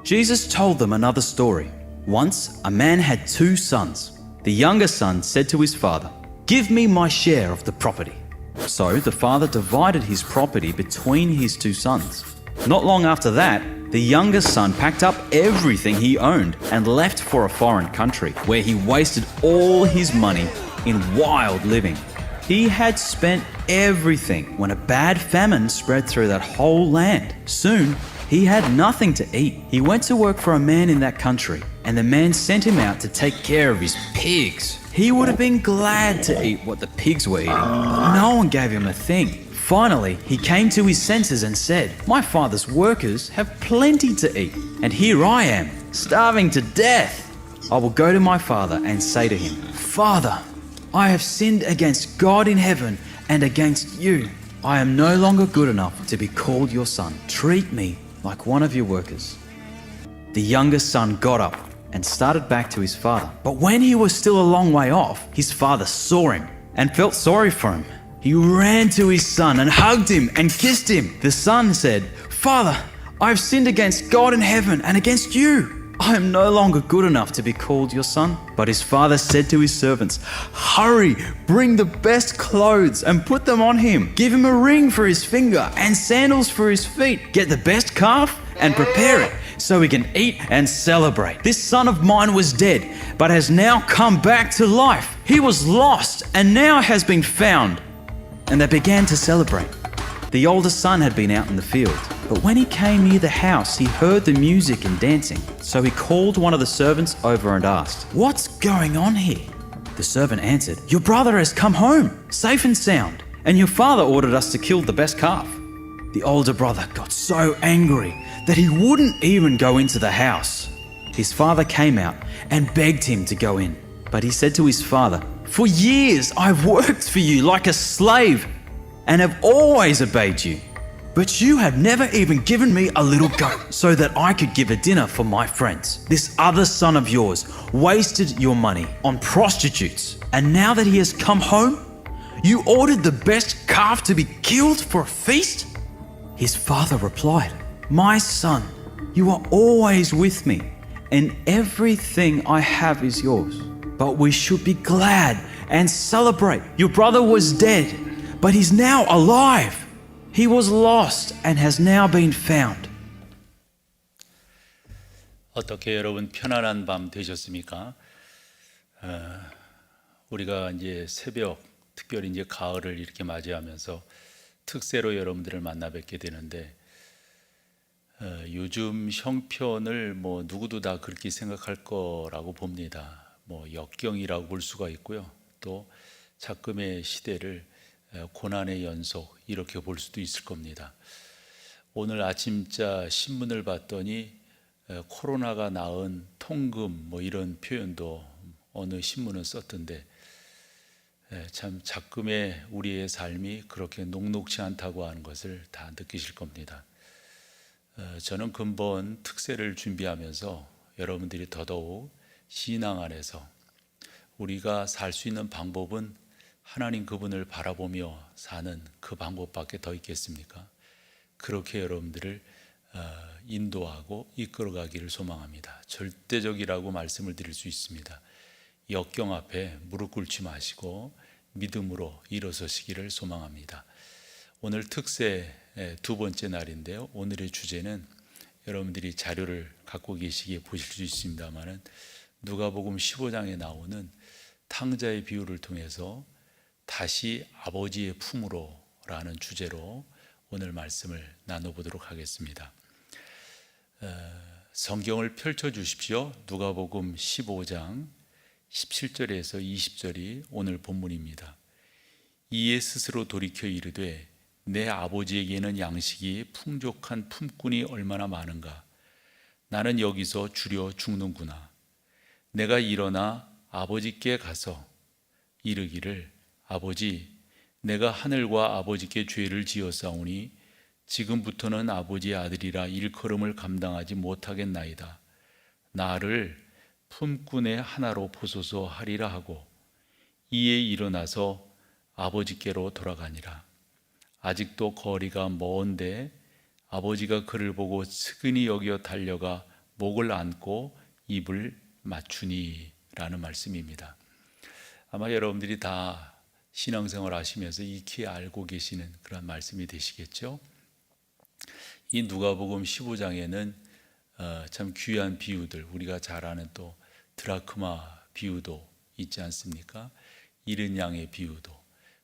Jesus told them another story. Once, a man had 2 sons. The younger son said to his father, "Give me my share of the property." So the father divided his property between his 2 sons. Not long after that, the younger son packed up everything he owned and left for a foreign country, where he wasted all his money in wild living. He had spent everything when a bad famine spread through that whole land. Soon, he had nothing to eat. He went to work for a man in that country, and the man sent him out to take care of his pigs. He would have been glad to eat what the pigs were eating, but no one gave him a thing. Finally, he came to his senses and said, "My father's workers have plenty to eat, and here I am, starving to death. I will go to my father and say to him, 'Father, I have sinned against God in heaven and against you. I am no longer good enough to be called your son. Treat me like one of your workers.'" The youngest son got up and started back to his father. But when he was still a long way off, his father saw him and felt sorry for him. He ran to his son and hugged him and kissed him. The son said, "Father, I have sinned against God in heaven and against you. I am no longer good enough to be called your son." But his father said to his servants, "Hurry, bring the best clothes and put them on him. Give him a ring for his finger and sandals for his feet. Get the best calf and prepare it so we can eat and celebrate. This son of mine was dead, but has now come back to life. He was lost and now has been found." And they began to celebrate. The older son had been out in the field, but when he came near the house, he heard the music and dancing. So he called one of the servants over and asked, "What's going on here?" The servant answered, "Your brother has come home, safe and sound, and your father ordered us to kill the best calf." The older brother got so angry that he wouldn't even go into the house. His father came out and begged him to go in. But he said to his father, "For years I've worked for you like a slave and have always obeyed you. But you have never even given me a little goat so that I could give a dinner for my friends. This other son of yours wasted your money on prostitutes, and now that he has come home, you ordered the best calf to be killed for a feast?" His father replied, "My son, you are always with me, and everything I have is yours. But we should be glad and celebrate. Your brother was dead, but he's now alive. He was lost and has now been found." 어떻게 여러분 편안한 밤 되셨습니까? 우리가 이제 새벽, 특별히 이제 가을을 이렇게 맞이하면서 특세로 여러분들을 만나 뵙게 되는데, 요즘 형편을 뭐 누구도 다 그렇게 생각할 거라고 봅니다. 뭐 역경이라고 볼 수가 있고요. 또 작금의 시대를 고난의 연속 이렇게 볼 수도 있을 겁니다. 오늘 아침자 신문을 봤더니 코로나가 낳은 통금 뭐 이런 표현도 어느 신문은 썼던데, 참 작금의 우리의 삶이 그렇게 녹록지 않다고 하는 것을 다 느끼실 겁니다. 저는 근본 특세를 준비하면서 여러분들이 더더욱 신앙 안에서 우리가 살 수 있는 방법은 하나님 그분을 바라보며 사는 그 방법밖에 더 있겠습니까? 그렇게 여러분들을 인도하고 이끌어가기를 소망합니다. 절대적이라고 말씀을 드릴 수 있습니다. 역경 앞에 무릎 꿇지 마시고 믿음으로 일어서시기를 소망합니다. 오늘 특세 2번째 날인데요. 오늘의 주제는 여러분들이 자료를 갖고 계시기에 보실 수 있습니다만은 누가복음 15장에 나오는 탕자의 비유를 통해서 다시 아버지의 품으로 라는 주제로 오늘 말씀을 나눠보도록 하겠습니다. 성경을 펼쳐 주십시오. 누가복음 15장 17절에서 20절이 오늘 본문입니다. 이에 스스로 돌이켜 이르되 내 아버지에게는 양식이 풍족한 품꾼이 얼마나 많은가. 나는 여기서 주려 죽는구나. 내가 일어나 아버지께 가서 이르기를 아버지, 내가 하늘과 아버지께 죄를 지었사오니 지금부터는 아버지의 아들이라 일컬음을 감당하지 못하겠나이다. 나를 품꾼의 하나로 보소서 하리라 하고 이에 일어나서 아버지께로 돌아가니라. 아직도 거리가 먼데 아버지가 그를 보고 측은히 여겨 달려가 목을 안고 입을 맞추니라는 말씀입니다. 아마 여러분들이 다 신앙생활 하시면서 익히 알고 계시는 그런 말씀이 되시겠죠. 이 누가복음 15장에는 참 귀한 비유들, 우리가 잘 아는 또 드라크마 비유도 있지 않습니까? 잃은 양의 비유도,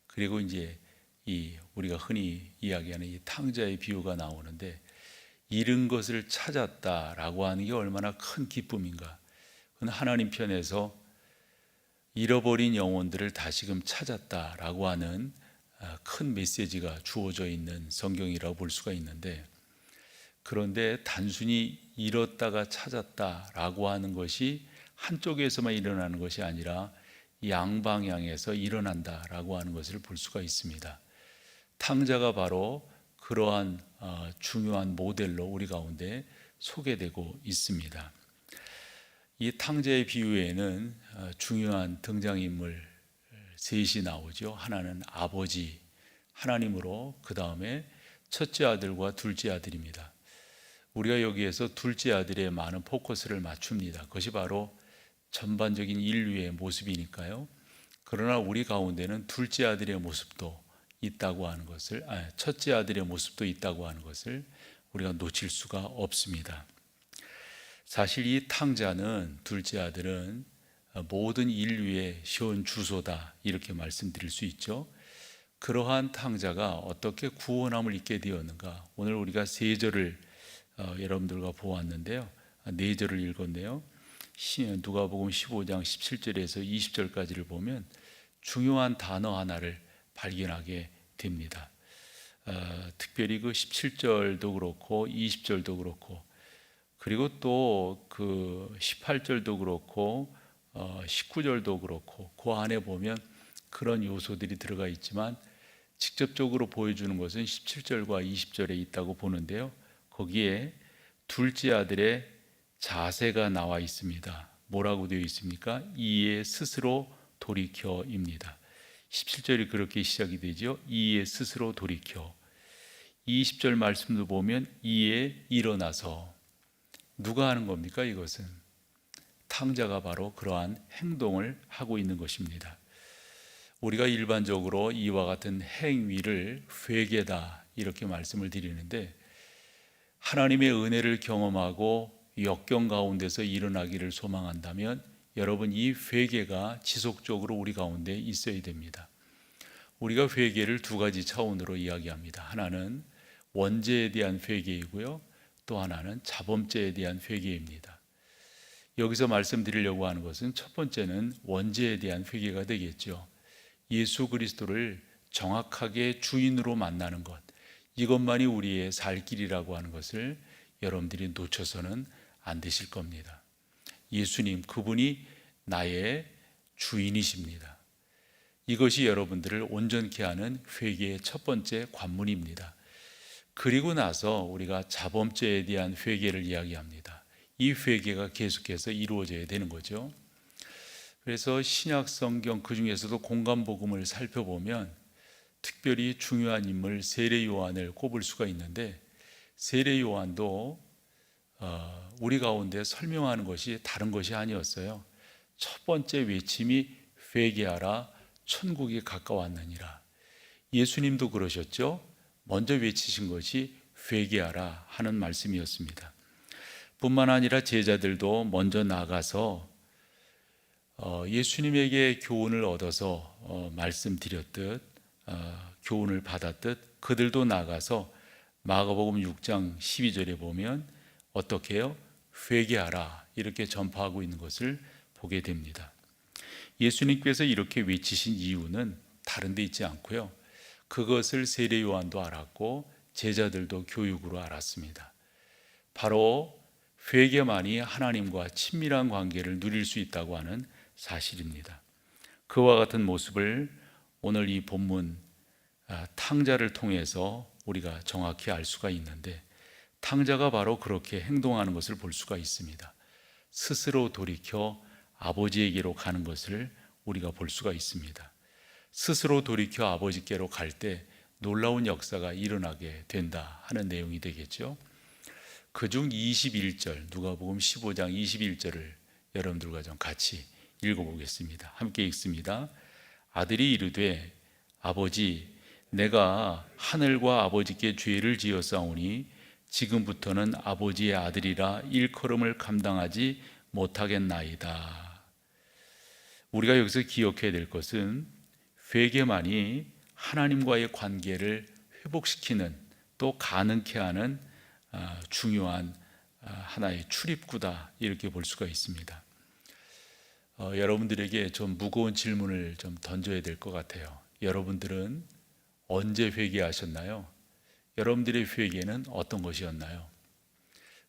그리고 이제 이 우리가 흔히 이야기하는 이 탕자의 비유가 나오는데, 잃은 것을 찾았다라고 하는 게 얼마나 큰 기쁨인가. 그건 하나님 편에서 잃어버린 영혼들을 다시금 찾았다라고 하는 큰 메시지가 주어져 있는 성경이라고 볼 수가 있는데, 그런데 단순히 잃었다가 찾았다라고 하는 것이 한쪽에서만 일어나는 것이 아니라 양방향에서 일어난다라고 하는 것을 볼 수가 있습니다. 탕자가 바로 그러한 중요한 모델로 우리 가운데 소개되고 있습니다. 이 탕자의 비유에는 중요한 등장인물 셋이 나오죠. 하나는 아버지 하나님으로, 그 다음에 첫째 아들과 둘째 아들입니다. 우리가 여기에서 둘째 아들에 많은 포커스를 맞춥니다. 그것이 바로 전반적인 인류의 모습이니까요. 그러나 우리 가운데는 둘째 아들의 모습도 있다고 하는 것을, 첫째 아들의 모습도 있다고 하는 것을 우리가 놓칠 수가 없습니다. 사실 이 탕자는, 둘째 아들은 모든 인류의 현 주소다, 이렇게 말씀드릴 수 있죠. 그러한 탕자가 어떻게 구원함을 입게 되었는가. 오늘 우리가 세 절을 여러분들과 보았는데요, 네 절을 읽었네요. 누가복음 15장 17절에서 20절까지를 보면 중요한 단어 하나를 발견하게 됩니다. 특별히 그 17절도 그렇고 20절도 그렇고, 그리고 또 그 18절도 그렇고 19절도 그렇고, 그 안에 보면 그런 요소들이 들어가 있지만 직접적으로 보여주는 것은 17절과 20절에 있다고 보는데요, 거기에 둘째 아들의 자세가 나와 있습니다. 뭐라고 되어 있습니까? 이에 스스로 돌이켜입니다. 17절이 그렇게 시작이 되죠. 이에 스스로 돌이켜. 20절 말씀도 보면 이에 일어나서. 누가 하는 겁니까? 이것은 탕자가 바로 그러한 행동을 하고 있는 것입니다. 우리가 일반적으로 이와 같은 행위를 회개다, 이렇게 말씀을 드리는데, 하나님의 은혜를 경험하고 역경 가운데서 일어나기를 소망한다면 여러분, 이 회개가 지속적으로 우리 가운데 있어야 됩니다. 우리가 회개를 두 가지 차원으로 이야기합니다. 하나는 원죄에 대한 회개이고요, 또 하나는 자범죄에 대한 회개입니다. 여기서 말씀드리려고 하는 것은 첫 번째는 원죄에 대한 회개가 되겠죠. 예수 그리스도를 정확하게 주인으로 만나는 것, 이것만이 우리의 살 길이라고 하는 것을 여러분들이 놓쳐서는 안 되실 겁니다. 예수님, 그분이 나의 주인이십니다. 이것이 여러분들을 온전케 하는 회개의 첫 번째 관문입니다. 그리고 나서 우리가 자범죄에 대한 회개를 이야기합니다. 이 회개가 계속해서 이루어져야 되는 거죠. 그래서 신약 성경 그 중에서도 공간복음을 살펴보면 특별히 중요한 인물 세례 요한을 꼽을 수가 있는데, 세례 요한도 우리 가운데 설명하는 것이 다른 것이 아니었어요. 첫 번째 외침이 회개하라, 천국이 가까웠느니라. 예수님도 그러셨죠. 먼저 외치신 것이 회개하라 하는 말씀이었습니다. 뿐만 아니라 제자들도 먼저 나가서 예수님에게 교훈을 얻어서 말씀드렸듯 교훈을 받았듯 그들도 나가서 마가복음 6장 12절에 보면 어떻게 해요? 회개하라, 이렇게 전파하고 있는 것을 보게 됩니다. 예수님께서 이렇게 외치신 이유는 다른 데 있지 않고요, 그것을 세례 요한도 알았고 제자들도 교육으로 알았습니다. 바로 회개만이 하나님과 친밀한 관계를 누릴 수 있다고 하는 사실입니다. 그와 같은 모습을 오늘 이 본문 탕자를 통해서 우리가 정확히 알 수가 있는데, 탕자가 바로 그렇게 행동하는 것을 볼 수가 있습니다. 스스로 돌이켜 아버지에게로 가는 것을 우리가 볼 수가 있습니다. 스스로 돌이켜 아버지께로 갈 때 놀라운 역사가 일어나게 된다 하는 내용이 되겠죠. 그중 21절, 누가복음 15장 21절을 여러분들과 좀 같이 읽어보겠습니다. 함께 읽습니다. 아들이 이르되 아버지, 내가 하늘과 아버지께 죄를 지었사오니 지금부터는 아버지의 아들이라 일컬음을 감당하지 못하겠나이다. 우리가 여기서 기억해야 될 것은 회개만이 하나님과의 관계를 회복시키는, 또 가능케 하는 중요한 하나의 출입구다, 이렇게 볼 수가 있습니다. 여러분들에게 좀 무거운 질문을 좀 던져야 될 것 같아요. 여러분들은 언제 회개하셨나요? 여러분들의 회개는 어떤 것이었나요?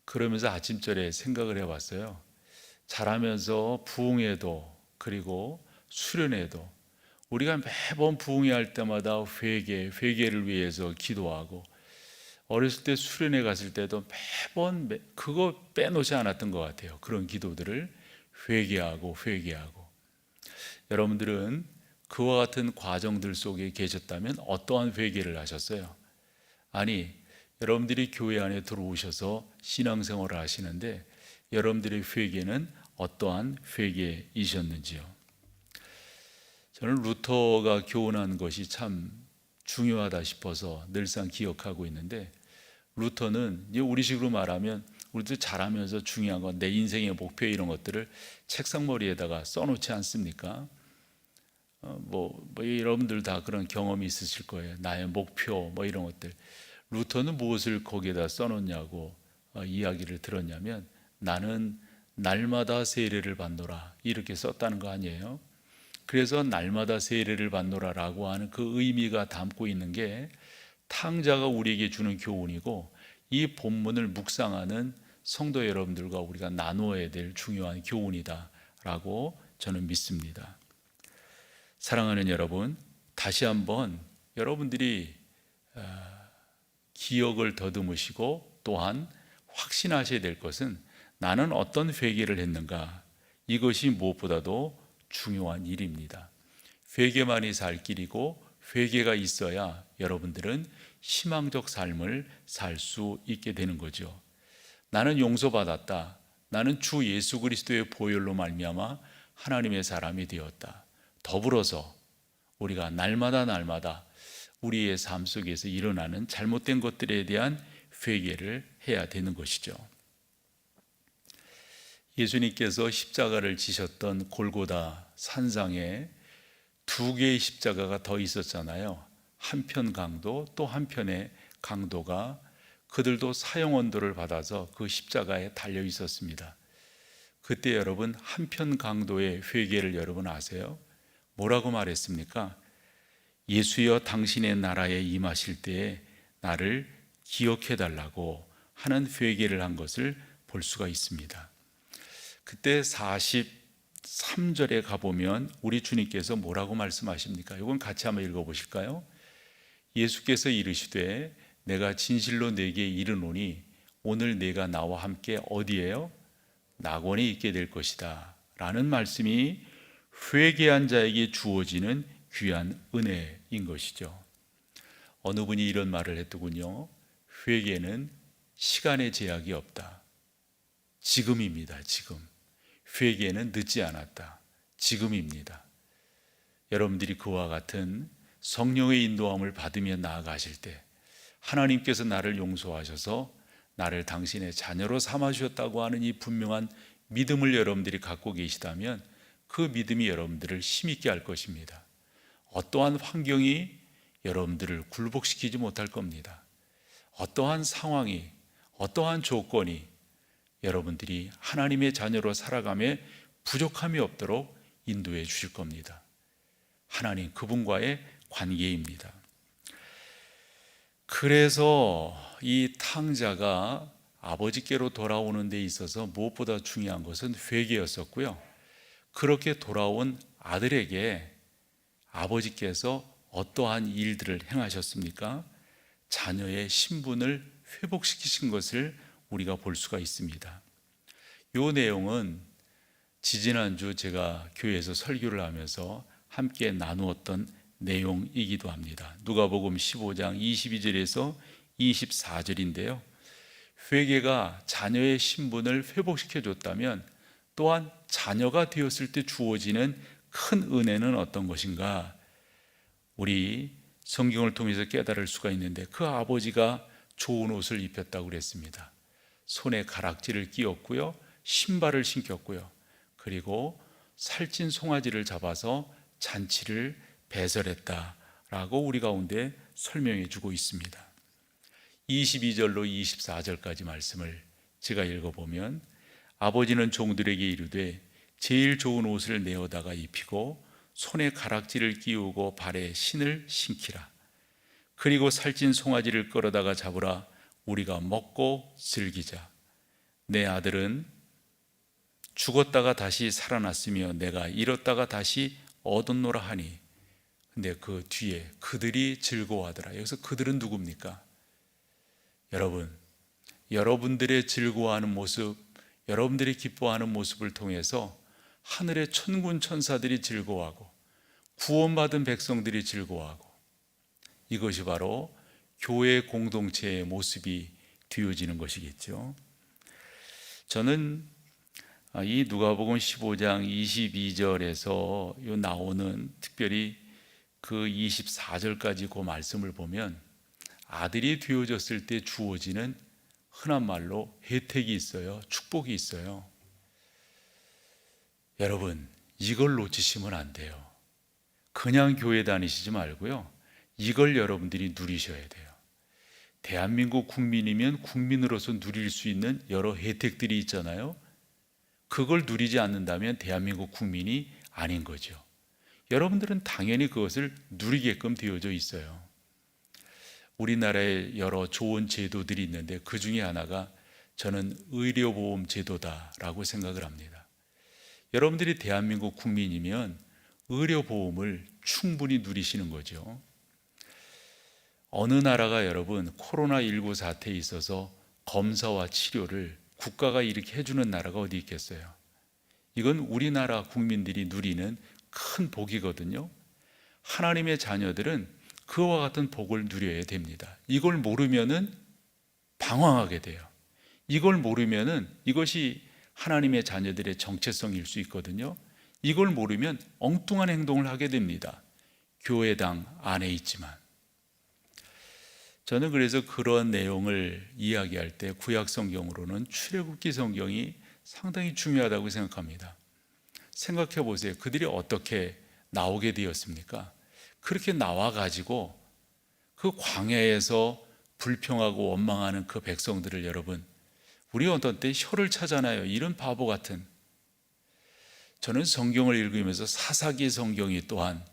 그러면서 아침절에 생각을 해봤어요. 자라면서 부흥회도, 그리고 수련회도 우리가 매번 부흥회 때마다 회개를 위해서 기도하고, 어렸을 때 수련회 갔을 때도 매번 그거 빼놓지 않았던 것 같아요. 그런 기도들을 회개하고. 여러분들은 그와 같은 과정들 속에 계셨다면 어떠한 회개를 하셨어요? 아니, 여러분들이 교회 안에 들어오셔서 신앙생활을 하시는데 여러분들의 회개는 어떠한 회개이셨는지요? 저는 루터가 교훈한 것이 참 중요하다 싶어서 늘상 기억하고 있는데, 루터는 우리식으로 말하면 우리도 자라면서 중요한 건 내 인생의 목표, 이런 것들을 책상머리에다가 써놓지 않습니까? 여러분들 다 그런 경험이 있으실 거예요. 나의 목표 이런 것들. 루터는 무엇을 거기에다 써놓냐고 이야기를 들었냐면, 나는 날마다 세례를 받노라, 이렇게 썼다는 거 아니에요? 그래서 날마다 세례를 받노라라고 하는 그 의미가 담고 있는 게 탕자가 우리에게 주는 교훈이고, 이 본문을 묵상하는 성도 여러분들과 우리가 나누어야 될 중요한 교훈이다라고 저는 믿습니다. 사랑하는 여러분, 다시 한번 여러분들이 기억을 더듬으시고 또한 확신하셔야 될 것은, 나는 어떤 회개를 했는가, 이것이 무엇보다도 중요한 일입니다. 회개만이 살 길이고, 회개가 있어야 여러분들은 희망적 삶을 살 수 있게 되는 거죠. 나는 용서받았다. 나는 주 예수 그리스도의 보혈로 말미암아 하나님의 사람이 되었다. 더불어서 우리가 날마다 우리의 삶 속에서 일어나는 잘못된 것들에 대한 회개를 해야 되는 것이죠. 예수님께서 십자가를 지셨던 골고다 산상에 두 개의 십자가가 더 있었잖아요. 한편 강도, 또 한편의 강도가 그들도 사형 언도를 받아서 그 십자가에 달려 있었습니다. 그때 여러분, 한편 강도의 회개를 여러분 아세요? 뭐라고 말했습니까? 예수여, 당신의 나라에 임하실 때에 나를 기억해 달라고 하는 회개를 한 것을 볼 수가 있습니다. 그때 43절에 가보면 우리 주님께서 뭐라고 말씀하십니까? 이건 같이 한번 읽어보실까요? 예수께서 이르시되 내가 진실로 네게 이르노니 오늘 네가 나와 함께 어디에요? 낙원에 있게 될 것이다 라는 말씀이 회개한 자에게 주어지는 귀한 은혜인 것이죠. 어느 분이 이런 말을 했더군요. 회개는 시간의 제약이 없다. 지금입니다. 지금. 회개는 늦지 않았다. 지금입니다. 여러분들이 그와 같은 성령의 인도함을 받으며 나아가실 때, 하나님께서 나를 용서하셔서 나를 당신의 자녀로 삼아주셨다고 하는 이 분명한 믿음을 여러분들이 갖고 계시다면, 그 믿음이 여러분들을 힘있게 할 것입니다. 어떠한 환경이 여러분들을 굴복시키지 못할 겁니다. 어떠한 상황이, 어떠한 조건이 여러분들이 하나님의 자녀로 살아감에 부족함이 없도록 인도해 주실 겁니다. 하나님, 그분과의 관계입니다. 그래서 이 탕자가 아버지께로 돌아오는 데 있어서 무엇보다 중요한 것은 회개였었고요. 그렇게 돌아온 아들에게 아버지께서 어떠한 일들을 행하셨습니까? 자녀의 신분을 회복시키신 것을 우리가 볼 수가 있습니다. 이 내용은 지지난주 제가 교회에서 설교를 하면서 함께 나누었던 내용이기도 합니다. 누가복음 15장 22절에서 24절인데요. 회개가 자녀의 신분을 회복시켜 줬다면 또한 자녀가 되었을 때 주어지는 큰 은혜는 어떤 것인가? 우리 성경을 통해서 깨달을 수가 있는데 그 아버지가 좋은 옷을 입혔다고 그랬습니다. 손에 가락지를 끼웠고요, 신발을 신겼고요, 그리고 살찐 송아지를 잡아서 잔치를 배설했다라고 우리 가운데 설명해 주고 있습니다. 22절로 24절까지 말씀을 제가 읽어보면, 아버지는 종들에게 이르되 제일 좋은 옷을 내어다가 입히고 손에 가락지를 끼우고 발에 신을 신기라. 그리고 살찐 송아지를 끌어다가 잡으라. 우리가 먹고 즐기자. 내 아들은 죽었다가 다시 살아났으며 내가 잃었다가 다시 얻었노라 하니. 근데 그 뒤에 그들이 즐거워하더라. 여기서 그들은 누굽니까? 여러분, 여러분들의 즐거워하는 모습, 여러분들이 기뻐하는 모습을 통해서 하늘의 천군 천사들이 즐거워하고 구원받은 백성들이 즐거워하고, 이것이 바로 교회 공동체의 모습이 되어지는 것이겠죠. 저는 이 누가복음 15장 22절에서 나오는 특별히 그 24절까지 그 말씀을 보면 아들이 되어졌을 때 주어지는 흔한 말로 혜택이 있어요. 축복이 있어요. 여러분, 이걸 놓치시면 안 돼요. 그냥 교회 다니시지 말고요, 이걸 여러분들이 누리셔야 돼요. 대한민국 국민이면 국민으로서 누릴 수 있는 여러 혜택들이 있잖아요. 그걸 누리지 않는다면 대한민국 국민이 아닌 거죠. 여러분들은 당연히 그것을 누리게끔 되어져 있어요. 우리나라에 여러 좋은 제도들이 있는데 그 중에 하나가 저는 의료보험 제도다라고 생각을 합니다. 여러분들이 대한민국 국민이면 의료보험을 충분히 누리시는 거죠. 어느 나라가 여러분 코로나19 사태에 있어서 검사와 치료를 국가가 이렇게 해주는 나라가 어디 있겠어요? 이건 우리나라 국민들이 누리는 큰 복이거든요. 하나님의 자녀들은 그와 같은 복을 누려야 됩니다. 이걸 모르면은 방황하게 돼요. 이걸 모르면은 이것이 하나님의 자녀들의 정체성일 수 있거든요. 이걸 모르면 엉뚱한 행동을 하게 됩니다. 교회당 안에 있지만. 저는 그래서 그런 내용을 이야기할 때 구약 성경으로는 출애굽기 성경이 상당히 중요하다고 생각합니다. 생각해 보세요. 그들이 어떻게 나오게 되었습니까? 그렇게 나와가지고 그 광야에서 불평하고 원망하는 그 백성들을 여러분, 우리 어떤 때 혀를 차잖아요. 이런 바보 같은. 저는 성경을 읽으면서 사사기 성경이 또한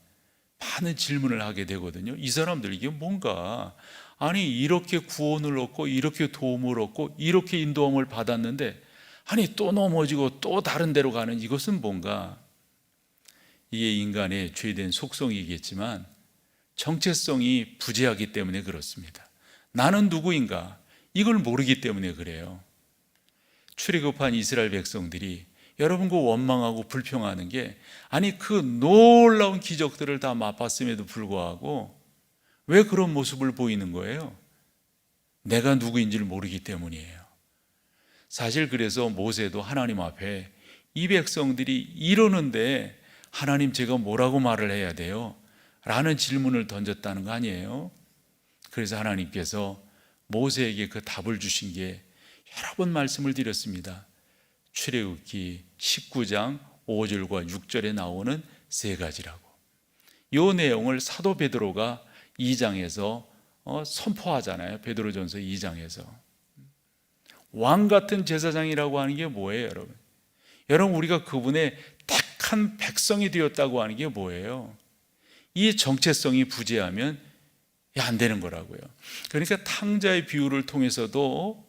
많은 질문을 하게 되거든요. 이 사람들 이게 뭔가, 아니 이렇게 구원을 얻고 이렇게 도움을 얻고 이렇게 인도함을 받았는데 아니 또 넘어지고 또 다른 데로 가는 이것은 뭔가. 이게 인간의 죄된 속성이겠지만 정체성이 부재하기 때문에 그렇습니다. 나는 누구인가? 이걸 모르기 때문에 그래요. 출애굽한 이스라엘 백성들이 여러분 그 원망하고 불평하는 게, 아니 그 놀라운 기적들을 다 맛봤음에도 불구하고 왜 그런 모습을 보이는 거예요? 내가 누구인지를 모르기 때문이에요. 사실 그래서 모세도 하나님 앞에 이 백성들이 이러는데 하나님 제가 뭐라고 말을 해야 돼요? 라는 질문을 던졌다는 거 아니에요? 그래서 하나님께서 모세에게 그 답을 주신 게 여러 번 말씀을 드렸습니다. 출애굽기 19장 5절과 6절에 나오는 세 가지라고. 이 내용을 사도 베드로가 2장에서 선포하잖아요. 베드로전서 2장에서. 왕 같은 제사장이라고 하는 게 뭐예요, 여러분? 여러분, 우리가 그분의 택한 백성이 되었다고 하는 게 뭐예요? 이 정체성이 부재하면 안 되는 거라고요. 그러니까 탕자의 비유를 통해서도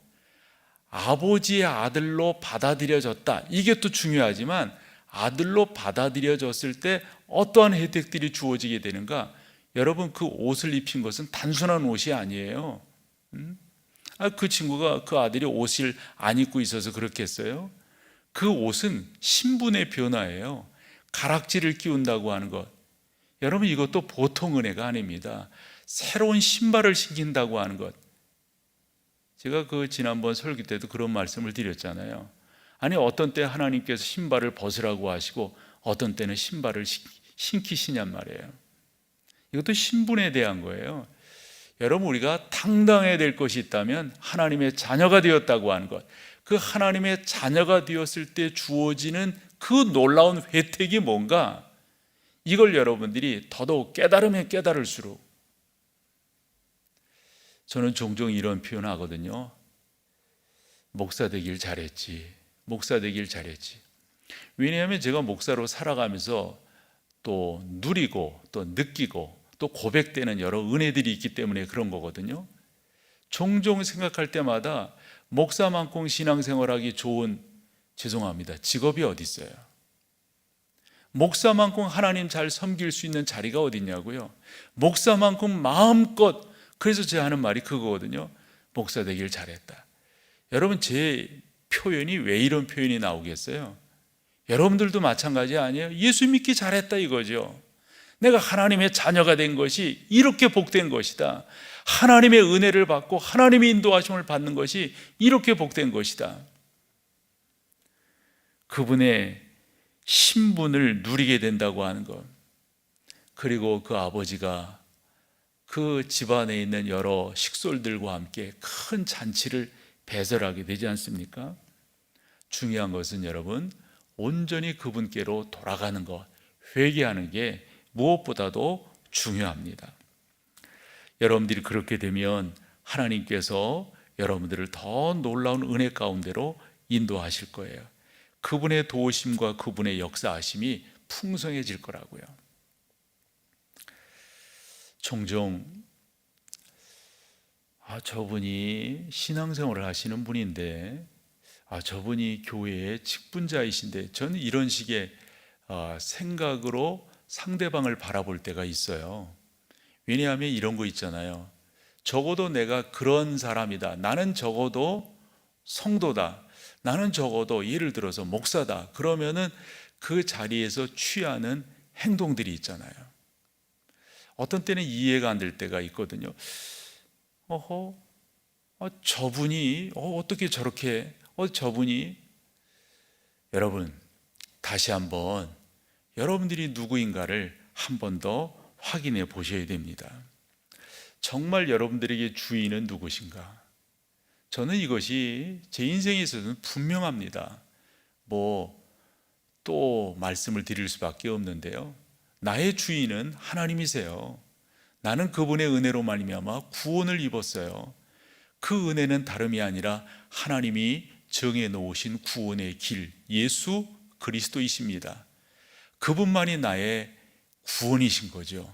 아버지의 아들로 받아들여졌다, 이게 또 중요하지만 아들로 받아들여졌을 때 어떠한 혜택들이 주어지게 되는가? 여러분, 그 옷을 입힌 것은 단순한 옷이 아니에요. 그 친구가, 그 아들이 옷을 안 입고 있어서 그렇겠어요? 그 옷은 신분의 변화예요. 가락지를 끼운다고 하는 것, 여러분 이것도 보통 은혜가 아닙니다. 새로운 신발을 신긴다고 하는 것, 제가 그 지난번 설교 때도 그런 말씀을 드렸잖아요. 아니 어떤 때 하나님께서 신발을 벗으라고 하시고 어떤 때는 신발을 신기시냔 말이에요. 이것도 신분에 대한 거예요. 여러분, 우리가 당당해야 될 것이 있다면 하나님의 자녀가 되었다고 하는 것, 그 하나님의 자녀가 되었을 때 주어지는 그 놀라운 혜택이 뭔가, 이걸 여러분들이 더더욱 깨달으면 깨달을수록, 저는 종종 이런 표현 하거든요. 목사 되길 잘했지. 목사 되길 잘했지. 왜냐하면 제가 목사로 살아가면서 또 누리고 또 느끼고 또 고백되는 여러 은혜들이 있기 때문에 그런 거거든요. 종종 생각할 때마다 목사만큼 신앙생활하기 좋은, 죄송합니다, 직업이 어디 있어요? 목사만큼 하나님 잘 섬길 수 있는 자리가 어디 있냐고요? 목사만큼 마음껏, 그래서 제가 하는 말이 그거거든요. 목사 되길 잘했다. 여러분, 제 표현이 왜 이런 표현이 나오겠어요? 여러분들도 마찬가지 아니에요? 예수 믿기 잘했다 이거죠. 내가 하나님의 자녀가 된 것이 이렇게 복된 것이다. 하나님의 은혜를 받고 하나님의 인도하심을 받는 것이 이렇게 복된 것이다. 그분의 신분을 누리게 된다고 하는 것, 그리고 그 아버지가 그 집안에 있는 여러 식솔들과 함께 큰 잔치를 배설하게 되지 않습니까? 중요한 것은 여러분, 온전히 그분께로 돌아가는 것, 회개하는 게 무엇보다도 중요합니다. 여러분들이 그렇게 되면 하나님께서 여러분들을 더 놀라운 은혜 가운데로 인도하실 거예요. 그분의 도우심과 그분의 역사하심이 풍성해질 거라고요. 종종 저분이 신앙생활을 하시는 분인데, 저분이 교회의 직분자이신데, 저는 이런 식의 생각으로 상대방을 바라볼 때가 있어요. 왜냐하면 이런 거 있잖아요. 적어도 내가 그런 사람이다, 나는 적어도 성도다, 나는 적어도 예를 들어서 목사다, 그러면은 그 자리에서 취하는 행동들이 있잖아요. 어떤 때는 이해가 안 될 때가 있거든요. 저분이 어떻게 저렇게, 저분이, 여러분, 다시 한번 여러분들이 누구인가를 한 번 더 확인해 보셔야 됩니다. 정말 여러분들에게 주인은 누구신가? 저는 이것이 제 인생에 있어서는 분명합니다. 또 말씀을 드릴 수밖에 없는데요. 나의 주인은 하나님이세요. 나는 그분의 은혜로 말미암아 구원을 입었어요. 그 은혜는 다름이 아니라 하나님이 정해 놓으신 구원의 길, 예수 그리스도이십니다. 그분만이 나의 구원이신 거죠.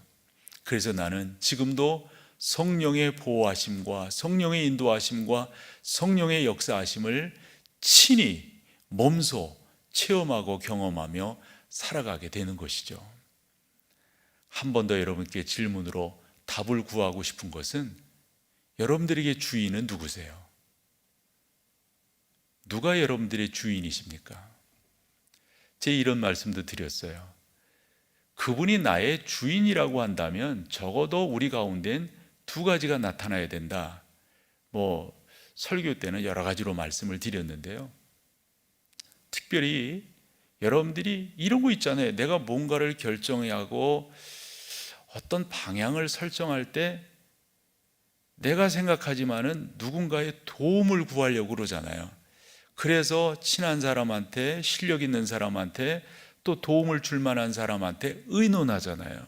그래서 나는 지금도 성령의 보호하심과 성령의 인도하심과 성령의 역사하심을 친히 몸소 체험하고 경험하며 살아가게 되는 것이죠. 한 번 더 여러분께 질문으로 답을 구하고 싶은 것은, 여러분들에게 주인은 누구세요? 누가 여러분들의 주인이십니까? 제 이런 말씀도 드렸어요. 그분이 나의 주인이라고 한다면 적어도 우리 가운데는 두 가지가 나타나야 된다. 설교 때는 여러 가지로 말씀을 드렸는데요. 특별히 여러분들이 이런 거 있잖아요. 내가 뭔가를 결정하고 어떤 방향을 설정할 때 내가 생각하지만은 누군가의 도움을 구하려고 그러잖아요. 그래서 친한 사람한테, 실력 있는 사람한테, 또 도움을 줄 만한 사람한테 의논하잖아요.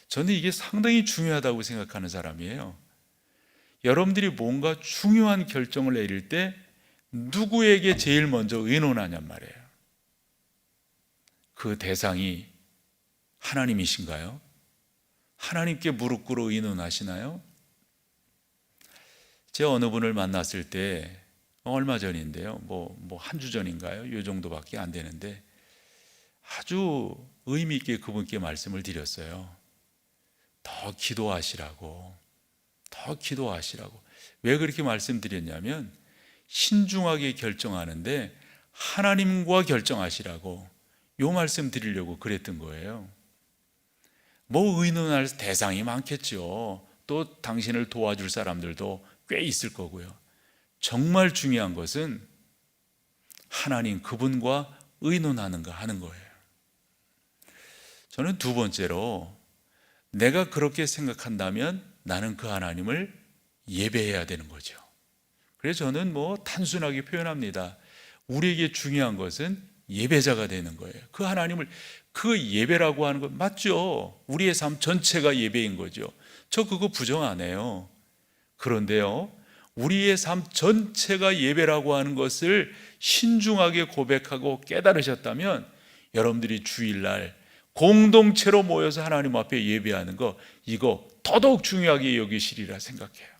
저는 이게 상당히 중요하다고 생각하는 사람이에요. 여러분들이 뭔가 중요한 결정을 내릴 때 누구에게 제일 먼저 의논하냔 말이에요. 그 대상이 하나님이신가요? 하나님께 무릎 꿇어 의논하시나요? 제가 어느 분을 만났을 때, 얼마 전인데요, 한 주 전인가요? 요 정도밖에 안 되는데 아주 의미 있게 그분께 말씀을 드렸어요. 더 기도하시라고. 왜 그렇게 말씀드렸냐면, 신중하게 결정하는데 하나님과 결정하시라고, 요 말씀 드리려고 그랬던 거예요. 의논할 대상이 많겠죠. 또 당신을 도와줄 사람들도 꽤 있을 거고요. 정말 중요한 것은 하나님 그분과 의논하는가 하는 거예요. 저는 두 번째로 내가 그렇게 생각한다면 나는 그 하나님을 예배해야 되는 거죠. 그래서 저는 단순하게 표현합니다. 우리에게 중요한 것은 예배자가 되는 거예요. 그 하나님을, 그 예배라고 하는 것 맞죠? 우리의 삶 전체가 예배인 거죠. 저 그거 부정 안 해요. 그런데요, 우리의 삶 전체가 예배라고 하는 것을 신중하게 고백하고 깨달으셨다면 여러분들이 주일날 공동체로 모여서 하나님 앞에 예배하는 거, 이거 더더욱 중요하게 여기시리라 생각해요.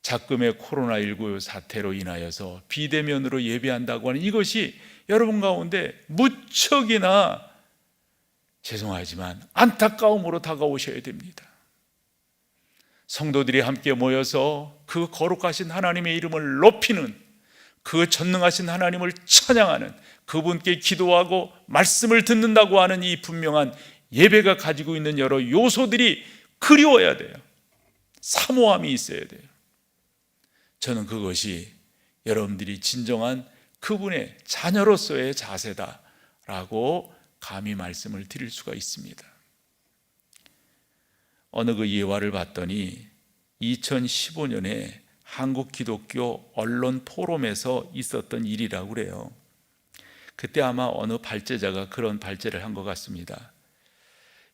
작금의 코로나19 사태로 인하여서 비대면으로 예배한다고 하는 이것이 여러분 가운데 무척이나 죄송하지만 안타까움으로 다가오셔야 됩니다. 성도들이 함께 모여서 그 거룩하신 하나님의 이름을 높이는, 그 전능하신 하나님을 찬양하는, 그분께 기도하고 말씀을 듣는다고 하는 이 분명한 예배가 가지고 있는 여러 요소들이 그리워야 돼요. 사모함이 있어야 돼요. 저는 그것이 여러분들이 진정한 그분의 자녀로서의 자세다라고 감히 말씀을 드릴 수가 있습니다. 어느 그 예화를 봤더니 2015년에 한국 기독교 언론 포럼에서 있었던 일이라고 그래요. 그때 아마 어느 발제자가 그런 발제를 한 것 같습니다.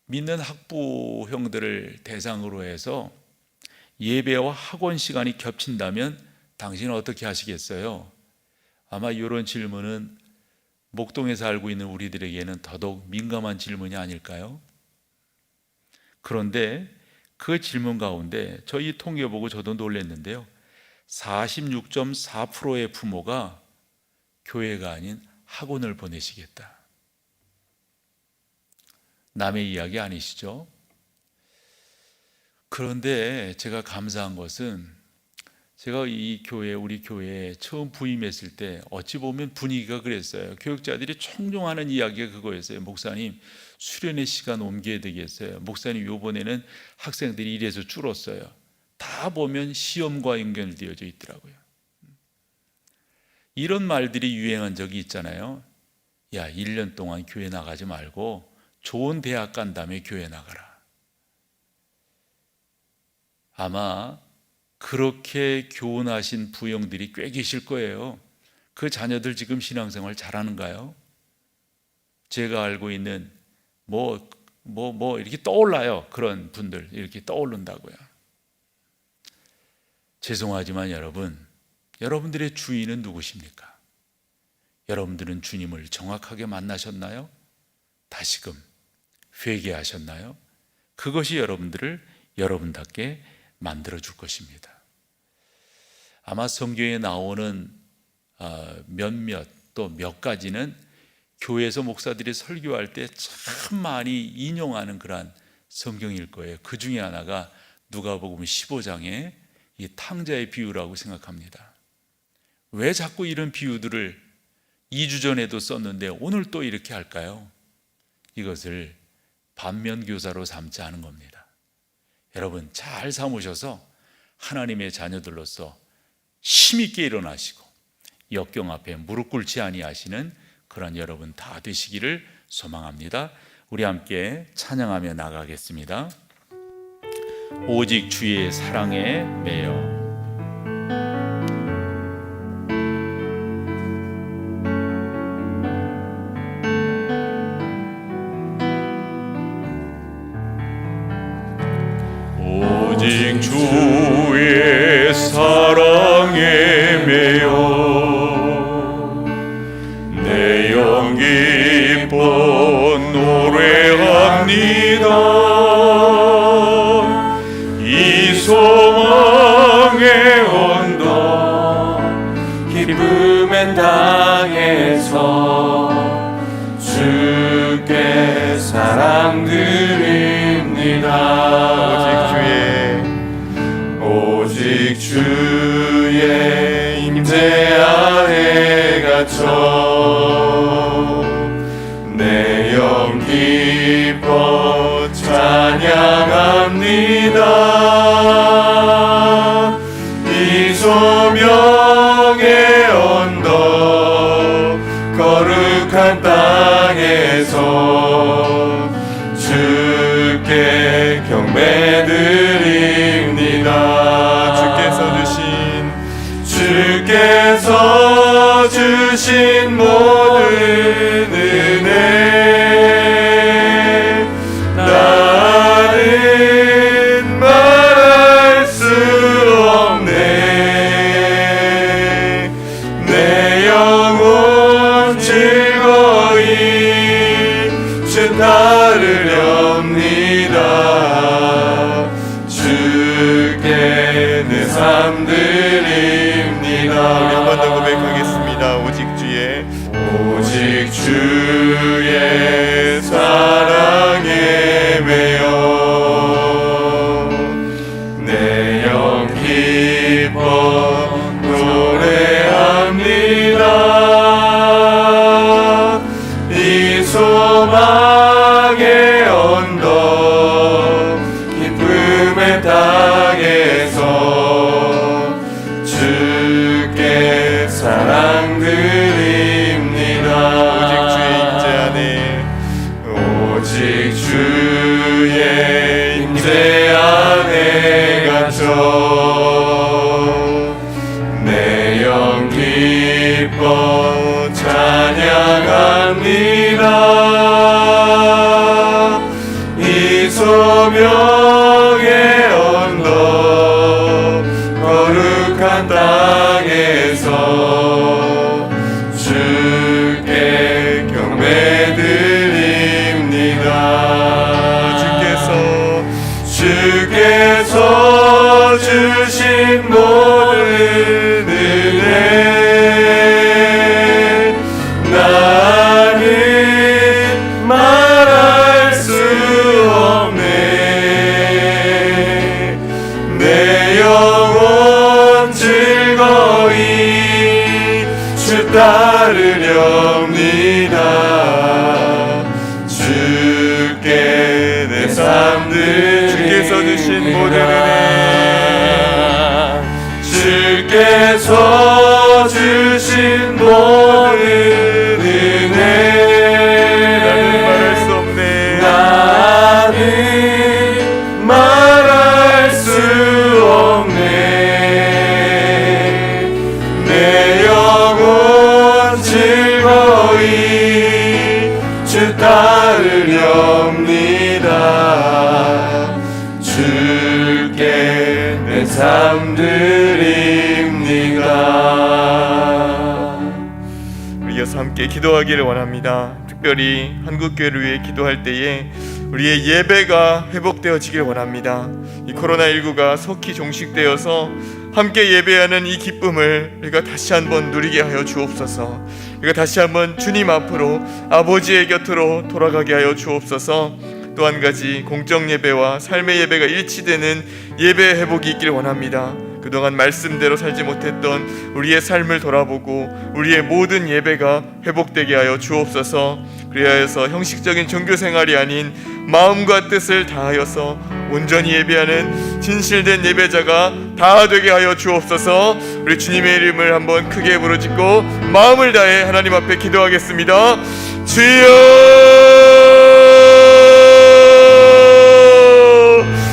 믿는 학부 형들을 대상으로 해서 예배와 학원 시간이 겹친다면 당신은 어떻게 하시겠어요? 아마 이런 질문은 목동에 살고 있는 우리들에게는 더더욱 민감한 질문이 아닐까요? 그런데 그 질문 가운데 저희 통계 보고 저도 놀랐는데요, 46.4%의 부모가 교회가 아닌 학원을 보내시겠다. 남의 이야기 아니시죠? 그런데 제가 감사한 것은 제가 이 교회, 우리 교회에 처음 부임했을 때 어찌 보면 분위기가 그랬어요. 교육자들이 총종하는 이야기가 그거였어요. 목사님, 수련회 시간 옮겨야 되겠어요. 목사님, 이번에는 학생들이 이래서 줄었어요. 다 보면 시험과 연결되어져 있더라고요. 이런 말들이 유행한 적이 있잖아요. 야, 1년 동안 교회 나가지 말고 좋은 대학 간 다음에 교회 나가라. 아마 그렇게 교훈하신 부형들이 꽤 계실 거예요. 그 자녀들 지금 신앙생활 잘하는가요? 제가 알고 있는 이렇게 떠올라요. 그런 분들 이렇게 떠오른다고요. 죄송하지만 여러분들의 주인은 누구십니까? 여러분들은 주님을 정확하게 만나셨나요? 다시금 회개하셨나요? 그것이 여러분들을 여러분답게 만들어줄 것입니다. 아마 성경에 나오는 몇몇 또 몇 가지는 교회에서 목사들이 설교할 때 참 많이 인용하는 그런 성경일 거예요. 그 중에 하나가 누가복음 15장의 이 탕자의 비유라고 생각합니다. 왜 자꾸 이런 비유들을 2주 전에도 썼는데 오늘 또 이렇게 할까요? 이것을 반면교사로 삼지 않은 겁니다. 여러분 잘 삼으셔서 하나님의 자녀들로서 힘있게 일어나시고 역경 앞에 무릎 꿇지 아니하시는 그런 여러분 다 되시기를 소망합니다. 우리 함께 찬양하며 나가겠습니다. 오직 주의 사랑에 매여 오직 주의 사랑에 매여 내 영 기뻐 노래합니다. 이 소망의 언덕 기쁨의 땅에서 주께 사랑 드립니다. 오직 주의 임재 아래 갇혀 내 영 기뻐 찬양합니다. 소명의 언덕 거룩한 땅에서 주께 경배드립니다. 주께서 주신 모든 은혜 나는 말할 수 없네. 내 영혼 즐거이 주 따르렵니다. 주께 내 삶 드립니다. 우리 한 번 더 고백하겠습니다. 오직 주의 사랑에 매여 내 영 기뻐 노래합니다. 이 소망의 언덕 기쁨의 땅에서 주께 사랑 드립니다. 오직 주의 임재 안에 갇혀 내 영 기뻐 찬양합니다. 이 소명의 언덕 거룩한 땅에서 주께 경배드립니다. 주께서 주신 모든 은혜 나는 말할 수 없네. 내 영혼 즐거이 주 따르렵니다. 주께 내 삶들 주께서 주신 모든 은혜 주께서 주신 모든 은혜 나는 말할 수 없네. 나는 말할 수 없네. 내 영혼 즐거이 주 따르렵니다. 주께 내 삶 드립니다. 우리 이어서 함께 기도하기를 원합니다. 특별히 한국교회를 위해 기도할 때에 우리의 예배가 회복되어지길 원합니다. 이 코로나19가 속히 종식되어서 함께 예배하는 이 기쁨을 우리가 다시 한번 누리게 하여 주옵소서. 우리가 다시 한번 주님 앞으로 아버지의 곁으로 돌아가게 하여 주옵소서. 또 한 가지, 공적 예배와 삶의 예배가 일치되는 예배 회복이 있길 원합니다. 그동안 말씀대로 살지 못했던 우리의 삶을 돌아보고 우리의 모든 예배가 회복되게 하여 주옵소서. 그리하여서 형식적인 종교생활이 아닌 마음과 뜻을 다하여서 온전히 예배하는 진실된 예배자가 다 되게 하여 주옵소서. 우리 주님의 이름을 한번 크게 부르짖고 마음을 다해 하나님 앞에 기도하겠습니다. 주여,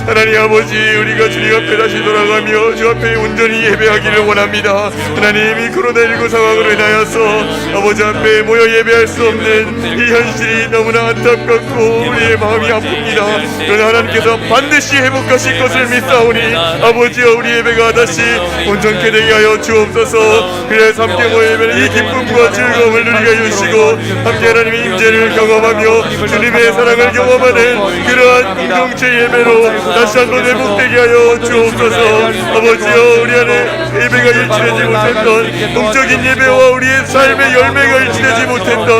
하나님 아버지, 우리가 주님 앞에 다시 돌아가며 주 앞에 온전히 예배하기를 원합니다. 하나님, 이 코로나19 상황으로 인하여서 아버지 앞에 모여 예배할 수 없는 이 현실이 너무나 안타깝고 우리의 마음이 아픕니다. 그러나 하나님께서 반드시 회복하실 것을 믿사오니 아버지여, 우리 예배가 다시 온전케 되게 하여 주옵소서. 그래서 함께 모여 예배는 이 기쁨과 즐거움을 누리게 해주시고 함께 하나님의 임재를 경험하며 주님의 사랑을 경험하는 그러한 공동체 예배로 다시 한번 회복되게 하여 주옵소서. 아버지여, 우리 안에 예배가 일치되지 못했던 동적인 예배와 우리의 삶의 열매가 일치되지 못했던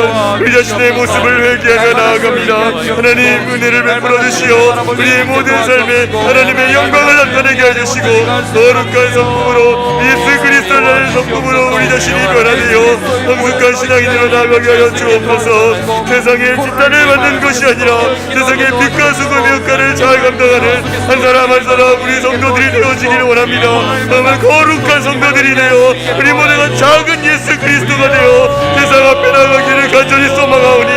우리 자신의 모습을 회개하며 나아갑니다. 하나님, 은혜를 베풀어 주시어 우리의 모든 삶에 하나님의 영광을 나타내게 해주시고 거룩한 성품으로 예수 그리스도를 성품으로 우리 자신이 변화되어 성숙한 신앙인으로 나아가게 하여 주옵소서. 세상의 뒷단을 만든 것이 아니라 세상의 빛과 소금의 역할을 잘 감당하는 한 사람 한 사람 우리 성도들이 되어지기를 원합니다. 정말 거룩한 성도들이 되어 우리 모두가 작은 예수 그리스도가 되어 세상 앞에 나가기를 간절히 소망하오니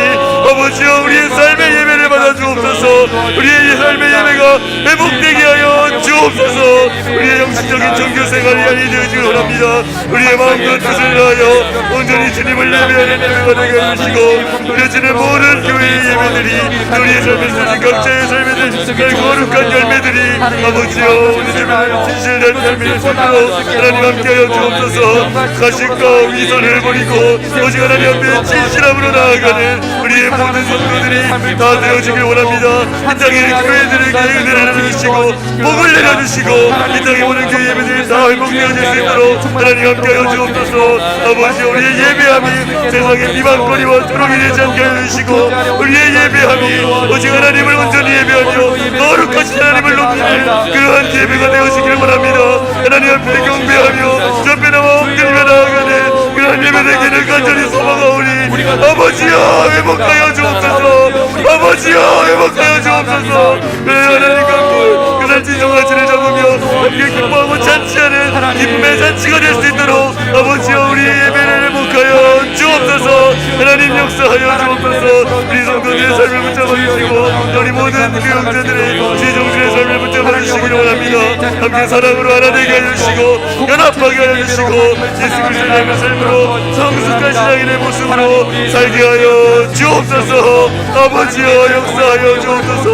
아버지여 우리의 삶의 예배를 받아 주옵소서. 우리의 삶의 예배가 회복되게 하여 주옵소서. 우리의 영식적인 종교 생활이 아니 되어지길 원합니다. 우리의 마음과 뜻을 다하여 온전히 주님을 예배하는 예배가 되게 해주시고 우려지는 모든 교회의 예배들이 우리의 삶에 쓰는 각자의 삶에 들 거룩한 열매들이 아버지여 우리 예배를 진실된 삶의 삶으로 하나님 함께하여 주옵소서. 가식과 위선을 버리고 오직 하나님 앞에 진실함으로 나아가는 우리의 모든 성도들이 다 되어지길 원합니다. 이 땅의 교회들에게 은혜를 내려주시고 복을 내려주시고 이 땅의 모든 교회 예배들이 다 회복되어질 수 있도록 하나님 함께하여 주옵소서. 아버지 우리의 예배함이 세상의 비방거리와 조롱이 되지 않게 해주시고 우리의 예배함이 오직 하나님을 온전히 예배하며 거룩하신 하나님을 높이는 그러한 예배가 되어지길 원합니다. 하나님 앞에 경배하며 저 앞에 나와 엎드리며 나아가는 그러한 예배 되기를 간절히 소망하오니 아버지여 회복하여 주옵소서. 아버지여 회복하여 주옵소서. 네 하나님과 그 잔치 정화지를 잡으며 함께 기뻐하고 잔치하는 기쁨의 잔치가 될 수 있도록 아버지여 우리 예배를 회복하여 주옵소서. 하나님 역사하여 주옵소서. 우리 성도들의 삶을 붙잡아 주시고 우리 모든 그 영자들의 지정들의 삶을 붙잡아 주시기를 원합니다. 함께 사랑으로 하나 되게 하여 주시고 연합하게 하여 주시고 예수 그리스도의 삶으로 성숙한 신앙인의 모습으로 살게 하여 주옵소서. 아버지여 역사하여 주옵소서.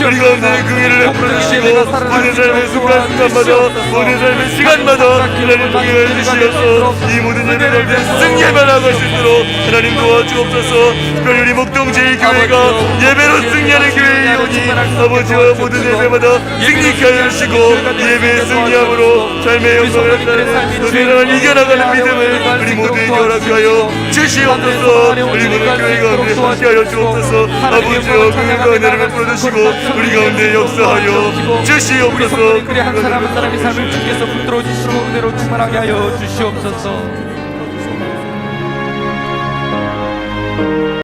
우리 가운데 그 일을 베풀어 주시고 모든 삶의 순간순간마다 모든 삶의 시간마다 하나님 통해 주시옵소서. 이 모든 예배를 승리만 하고 수 있도록 하나님 도와주옵소서. 특별히 우리 목동제일 교회가 예배로 승리하는 교회이오니 아버지와 모든 예배마다 승리케 하여 주시고 예배의 승리함으로 삶의 영광을 나타내는 세상을 이겨나가는 믿음을 우리 모두에게 허락하여 주시옵소서. 우리 모든 교회 가운데 함께하여 주옵소서. 아버지여 그 은혜를 베풀어 주시고 우리 가운데 역사하여 주시옵소서. 그래 한 사람 한 사람의 삶을 주께서 붙들어 주시고 그대로 충만하게 하여 주시옵소서.